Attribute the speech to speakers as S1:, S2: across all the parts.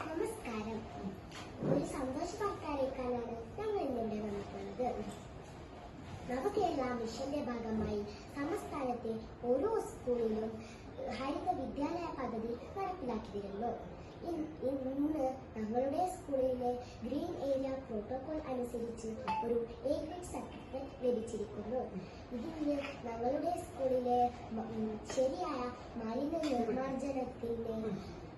S1: നമസ്കാരം. ഒരു സന്തോഷ വാർത്ത അറിയിക്കാനാണ് ഞങ്ങൾ ഇന്നിവിടെ വന്നിട്ടുള്ളത്. നവകേരള മിഷന്റെ ഭാഗമായി സംസ്ഥാനത്തെ ഓരോ സ്കൂളിലും ഹരിത വിദ്യാലയ പദ്ധതി നടപ്പിലാക്കി വരുന്നു. ഇന്ന് ഞങ്ങളുടെ സ്കൂളിലെ ഗ്രീൻ ഏരിയ പ്രോട്ടോകോൾ അനുസരിച്ച് ഒരു എ ഗ്രേഡ് സർട്ടിഫിക്കറ്റ് ലഭിച്ചിരിക്കുന്നു. ഇതിന് ഞങ്ങളുടെ സ്കൂളിലെ ശരിയായ മാലിന്യ നിർമ്മാർജ്ജനത്തിന്റെ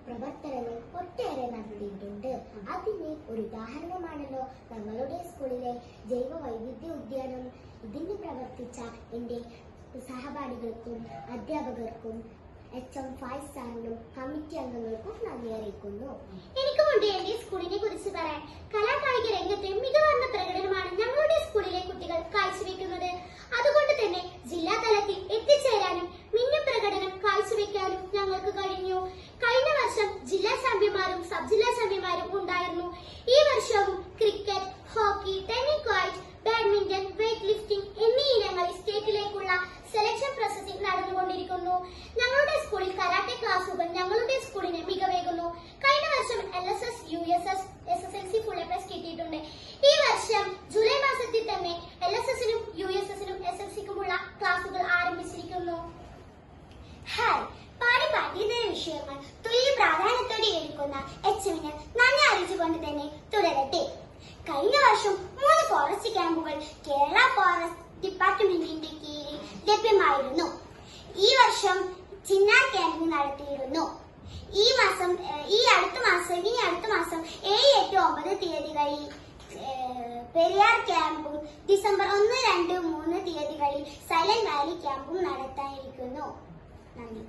S1: പ്രവർത്തനങ്ങൾ ഒട്ടേറെ നടത്തിയിട്ടുണ്ട്. അതിന് ഒരു ഉദാഹരണമാണല്ലോ ഞങ്ങളുടെ സ്കൂളിലെ ജൈവ വൈവിധ്യ ഉദ്യാനം. ഇതിന് പ്രവർത്തിച്ച എന്റെ സഹപാഠികൾക്കും അധ്യാപകർക്കും HM ഫൈസ് സാറിനും കമ്മിറ്റി അംഗങ്ങൾക്കും നന്ദി അറിയിക്കുന്നു.
S2: എനിക്കുമുണ്ട് എന്റെ സ്കൂളിനെ കുറിച്ച് പറയാൻ. കലാകായിക രംഗത്തെ മികവാർന്ന പ്രകടനമാണ് ഞങ്ങളുടെ സ്കൂളിലെ കുട്ടികൾ കാഴ്ചവെക്കുന്നത്. അതുകൊണ്ട് തന്നെ ജില്ലാ തലത്തിൽ എത്തിച്ചേരാനും മിന്നും പ്രകടനം കാഴ്ചവെക്കാനും ഞങ്ങൾക്ക് കഴിഞ്ഞു. കഴിഞ്ഞ വർഷം ജില്ലാ ചാമ്പ്യന്മാരും സബ് ജില്ലാ ചാമ്പ്യന്മാരും ഉണ്ടായിരുന്നു. ഈ വർഷവും cricket, hockey, tennis, badminton, weight lifting എന്നീ ഇനങ്ങളിൽ സ്റ്റേറ്റിലേക്കുള്ള സെലക്ഷൻ പ്രോസസിംഗ് നടന്നുകൊണ്ടിരിക്കുന്നു. ഞങ്ങളുടെ സ്കൂളിൽ കരാട്ടെ ക്ലാസുകൾ ഞങ്ങളുടെ സ്കൂളിനെ മികവേകുന്നു. കഴിഞ്ഞ വർഷം LSS, USS, SSLC full A+ കിട്ടിയിട്ടുണ്ട്. ഈ വർഷം ജൂലൈ മാസത്തിൽ തന്നെ LSS-നും USS-നും SSLC-ക്കുമുള്ള ക്ലാസുകൾ ആരംഭിച്ചിരിക്കുന്നു.
S1: ഹായ്, പാഠ്യ വിഷയങ്ങൾ തുല്യ പ്രാധാന്യത്തോടെ എടുക്കുന്ന HM-ന് നന്ദി അറിയിച്ചുകൊണ്ട് തന്നെ തുടരട്ടെ. കഴിഞ്ഞ വർഷം 3 ഫോറസ്റ്റ് ക്യാമ്പുകൾ കേരള ഫോറസ്റ്റ് ഡിപ്പാർട്ട്മെന്റിന്റെ കീഴിൽ ലഭ്യമായിരുന്നു. ഈ വർഷം ചിന്നാർ ക്യാമ്പിംഗ് നടത്തിയിരുന്നു. ഈ അടുത്ത മാസം 7, 8, 9 തീയതികളിൽ പെരിയാർ ക്യാമ്പും ഡിസംബർ 1, 2, 3 തീയതികളിൽ സൈലന്റ് വാലി ക്യാമ്പും നടത്താനിരിക്കുന്നു. നന്ദി.